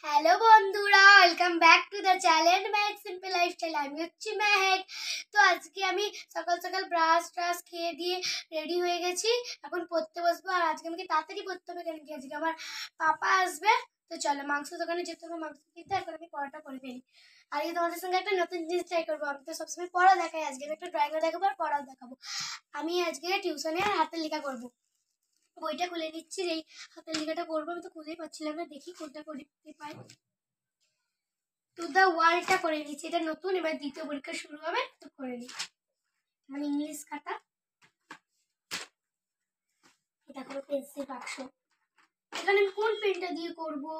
Hello বন্ধুরা, welcome back to the channel Mehak simple lifestyle. আমি হচ্ছি মেহেক। তো আজকে আমি সকাল সকাল ব্রাশ খেয়ে দিয়ে রেডি হয়ে গেছি। এখন পড়তে বসবো। আর আজকে আমাকে তাড়াতাড়ি পড়তে হবে, কেন কি আজকে আমার পাপা আসবে। তো চলো মাংস দোকানে যেতে হবে, মাংস কিনতে। এখন আমি পড়াটা করে ফেলি। আর এই তোমাদের সঙ্গে একটা নতুন জিনিস ট্রাই করবো। আমি তো সবসময় পড়া দেখাই, আজকে আমি একটা ড্রয়িংও দেখাবো আর পড়াও দেখাবো। আমি আজকে টিউশনে হাতের লেখা করবো। বইটা খুলে নিচ্ছি, এই হাতের লেখাটা করবো। আমি তো খুঁজেই পাচ্ছিলাম না, দেখি কোনটা করতে পাই। টু দ্য ওয়ার্ল্ডটা করে নিচ্ছি, এটা নতুন। এবার দ্বিতীয় পরীক্ষা শুরু হবে, তো করে নিই। মানে ইংলিশ খাতা, এটা করে পেন্সিল বাক্স। এখানে আমি কোন পেনটা দিয়ে করবো?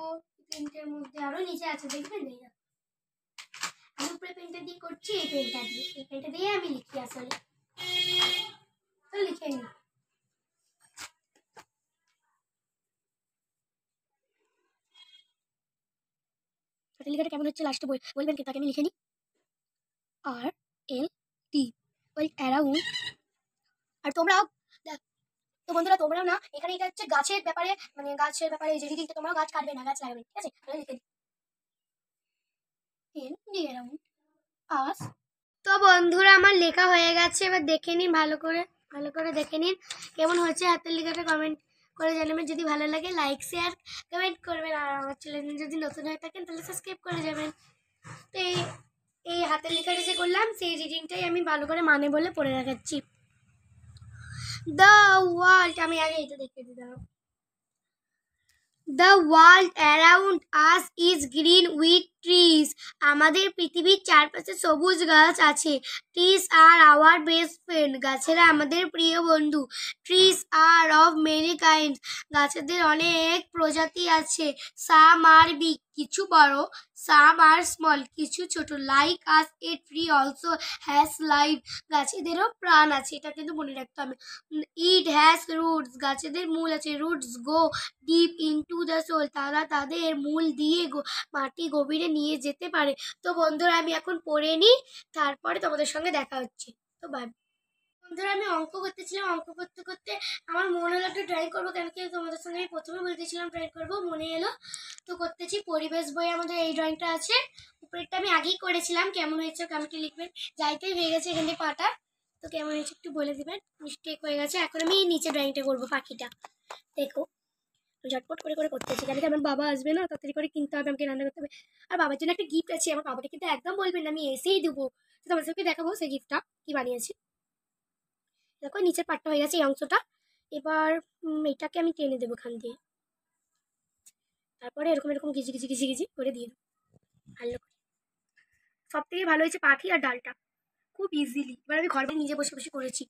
পেনটার মধ্যে আরো নিচে আছে, দেখবেন এই না, আমি উপরে পেনটা দিয়ে করছি। এই পেনটা দিয়ে আমি লিখি আসলে। তো লিখে নিই। হাতের লেখাটা কেমন হচ্ছে লাস্টে বলবেন, কিন্তু তাকে আমি লিখে নিই। আর এল টি, ওই অ্যারাউন্ড। আর তোমরাও তো বন্ধুরা, তোমরাও না, এখানে এটা হচ্ছে গাছের ব্যাপারে, মানে গাছের ব্যাপারে যে রিডিংটা, তোমরাও গাছ কাটবে না, গাছ লাগাবে, ঠিক আছে? তাহলে লিখে দিই অ্যারাউন্ড আস। তো বন্ধুরা, আমার লেখা হয়ে গেছে। এবার দেখে নিন, ভালো করে দেখে নিন কেমন হয়েছে। হাতের লেখাটা কমেন্ট করে জানাবেন। যদি ভালো লাগে লাইক শেয়ার কমেন্ট করবেন। আর আমার চ্যানেল যদি নতুন হয়ে থাকেন তাহলে সাবস্ক্রাইব করে যাবেন। তো এই হাতের লেখাটা যে করলাম, সেই রিডিংটাই আমি ভালো করে মানে বলে পড়ে রাখাচ্ছি। দ্য ওয়ার্ল্ড, আমি আগে এটা দেখে দিলাম। The world around us is green with trees. আমাদের পৃথিবীর চারপাশে সবুজ গাছ আছে। Trees are our best friend. গাছেরা আমাদের প্রিয় বন্ধু। Trees are of many kinds. গাছেদের অনেক প্রজাতি আছে। Some are big, কিছু বড়। Some are small, কিছু ছোট। Like us, a tree also has life. গাছেদেরও প্রাণ আছে, এটা কিন্তু মনে রাখতে হবে। It has roots. গাছেদের মূল আছে। Roots go deep into the soul, তারা তাদের মূল দিয়ে মাটি গভীরে নিয়ে যেতে পারে। তো বন্ধুরা, আমি এখন পড়ে নিই, তারপরে তোমাদের সঙ্গে দেখা হচ্ছে। তো বাই বন্ধুরা। আমি অঙ্ক করতেছিলাম, অঙ্ক করতে করতে আমার মনে হলো একটু ড্রয়িং করবো, কেন কি তোমাদের সঙ্গে আমি প্রথমে বলতেছিলাম ড্রয়িং করবো, মনে এলো তো করতেছি। পরিবেশ বই আমাদের এই ড্রয়িংটা আছে। উপরেরটা আমি আগেই করেছিলাম। কেমন হয়েছে কমেন্টে লিখবেন। যাইতেই হয়ে গেছে এখান থেকে পাটা। তো কেমন হয়েছে একটু বলে দিবেন। মিস্টেক হয়ে গেছে। এখন আমি নিচে ড্রয়িংটা করবো, পাখিটা। দেখো ঝটপট করে করতেছি, কারণ কি আমার বাবা আসবে না, তাড়াতাড়ি করে কিনতে হবে, আমাকে রান্না করতে হবে। আর বাবার জন্য একটা গিফট আছে। আমার বাবাকে কিন্তু একদম বলবেন না, আমি এসেই দেবো। তো তোমাদেরকে দেখাবো সেই গিফটটা কি বানিয়েছি। দেখো নিচের পাটটা হয়ে গেছে, এই অংশটা। এবার এটাকে আমি টেনে দেবো এখান দিয়ে। তারপরে এরকম এরকম ঘিজি ঘিজি ঘিজি ঘিজি করে দিয়ে দেবো ভালো করে। সব থেকে ভালো হয়েছে পাখি আর ডালটা, খুব ইজিলি। এবার আমি ঘরে নিজে বসে বসে করেছি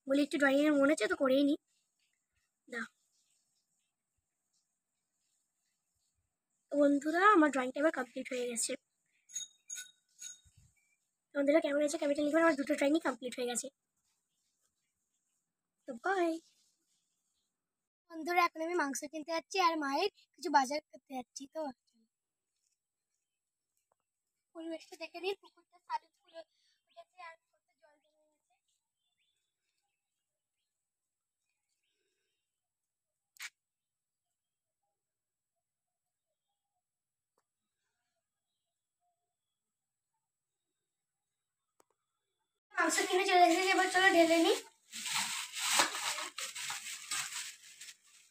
বলে একটু ড্রয়িংয়ের মনে হচ্ছে, তো করেই নিই না। বন্ধুরা, আমার ড্রয়িংটা এবার কমপ্লিট হয়ে গেছে। বন্ধুরা, কেমন হয়েছে কমেন্টে লিখবেন। আমার দুটো ড্রয়িংই কমপ্লিট হয়ে গেছে। তো বাই বন্ধুরা, এখন আমি মাংস কিনতে যাচ্ছি আর মায়ের কিছু বাজার করতে যাচ্ছি। তো পরিবেশটা দেখে নিন, পুকুরটা শালিক ফুল উঠেছে আর কত জল জমে গেছে। মাংস কিনে চলে এসেছে, এবার চলো ঢেলে নিই।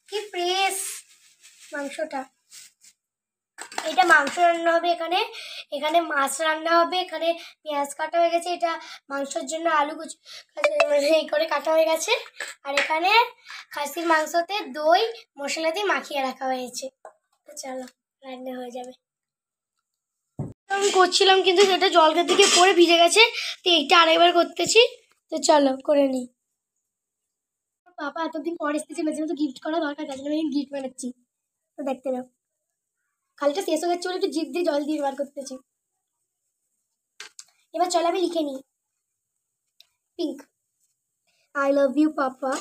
কি ফ্রেশ মাংসটা। এটা মাংস রান্না হবে, এখানে এখানে মাছ রান্না হবে, এখানে পেঁয়াজ কাটা হয়ে গেছে, এটা মাংসের জন্য আলু কুচি এই করে কাটা হয়ে গেছে। আর এখানে খাসির মাংসতে দই মশলা দিয়ে মাখিয়ে রাখা হয়েছে। তো চলো রান্না হয়ে যাবে। আমি করছিলাম, কিন্তু সেটা জলঘাট থেকে পরে ভিজে গেছে। তো এইটা আরেকবার করতেছি। তো চলো করে নিই। বাবা এতদিন পর এসেছে, মাঝে মাঝে গিফট করা দরকার, তার জন্য আমি গিফট বানাচ্ছি। তো দেখতে নাও, খালিটা শেষ হয়ে যাচ্ছে বলে একটু জিভ দিয়ে জল দিয়ে বার করতেছি। এবার চলো আমি লিখে নিই। Pink, I love you papa,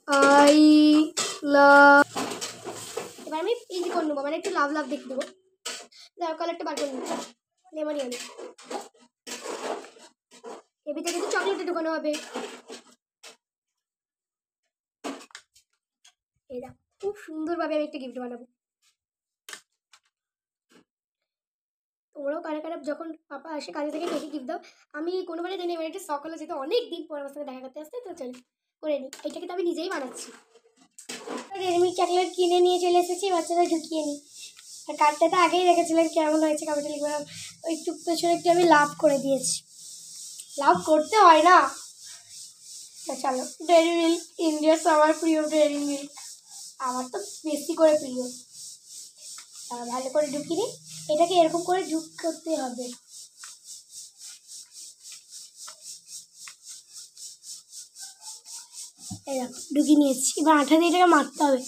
I love. এবার আমি ইজি করে নেবো, মানে একটু লাভ লাভ দেখে দেবো। লাভ কালারটা বার করে নিচ্ছি, লেমনই আমি। এর ভিতরে কিন্তু চকলেটে ঢোকানো হবে। এই খুব সুন্দরভাবে আমি একটা গিফট বানাবো। তোমরাও কারা কারা যখন পাপা আসে কাজে থেকে কেকে গিফট দাও। আমি কোনোবারে দিনে এবার একটা শখ হলো যেহেতু অনেক দিন পর আমার সঙ্গে দেখা করতে আসতে, তো চলো করে নিই। এইটাকে তো আমি নিজেই বানাচ্ছি। রেডমি চকলেট কিনে নিয়ে চলে এসেছি, বাচ্চারা ঢুকিয়ে নিই। আর কার্ডটা তো আগেই রেখেছিলেন, কেমন হয়েছে কমেন্টে লিখবেন। ওই একটু পেছনে একটু আমি লাভ করে দিয়েছি, লাভ করতে হয় না। তো চলো, ডেয়ারি মিল্ক ইন্ডিয়ার সবার প্রিয় ডেয়ারি মিল্ক, আমার তো বেশি করে প্রিয়। ভালো করে ঢুকিয়ে নিই, এটাকে এরকম করে ঢুক করতে হবে। এই দেখো ঢুকিয়ে নিয়েছি, এবার আঠা দিয়ে এটাকে মারতে হবে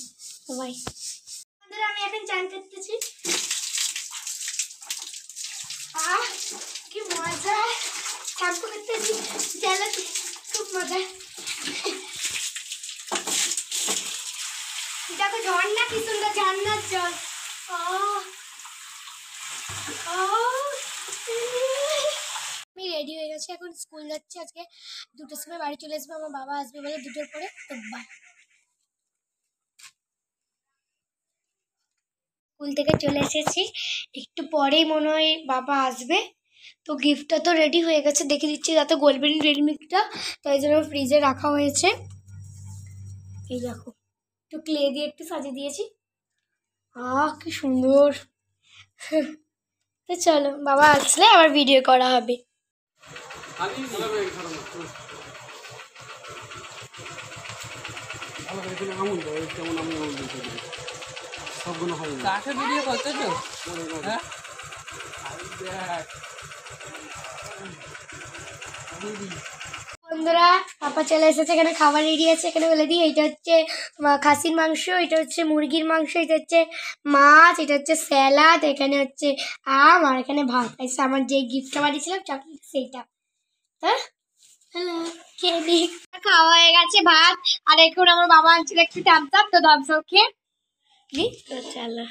সবাই। আমি এখন চান করতেছি। কি মজা, শ্যাম্পু করতেছি জলে, খুব মজা। দেখো ঝর্ণা, কি সুন্দর ঝর্ণার জল। আমি রেডি হয়ে গেছি, এখন স্কুল যাচ্ছি। আজকে 2টোর সময় বাড়ি চলে আসবো, আমার বাবা আসবে বলে 2টোর পরে। তো বাই। স্কুল থেকে চলে এসেছি, একটু পরেই মনে হয় বাবা আসবে। তো গিফটটা তো রেডি হয়ে গেছে, দেখে দিচ্ছি। যাতে গোল্ডেন রেডমিটা, তাই জন্য ফ্রিজে রাখা হয়েছে। এই দেখো একটু ক্লে দিয়ে একটু সাজিয়ে দিয়েছি। কি সুন্দর। তো চলো, বাবা আসলে আবার ভিডিও করা হবে। বন্ধুরা, পাপা চলে এসেছে, এখানে খাবার রেডি আছে। এখানে বলে দিই, এটা হচ্ছে খাসির মাংস, এটা হচ্ছে মুরগির মাংস, এটা হচ্ছে মাছ, এটা হচ্ছে স্যালাড, এখানে হচ্ছে আম, আর এখানে ভাত। এসে আমার যে গিফটটা বানিয়েছিলাম চকলেট, সেইটা। হ্যাঁ, হ্যালো, খেয়ে দিই। খাওয়া হয়ে গেছে ভাত, আর এখন আমার বাবা আনছিল একটু থামস আপ, তো থামস আপ খেয়ে দিই। তো চলো।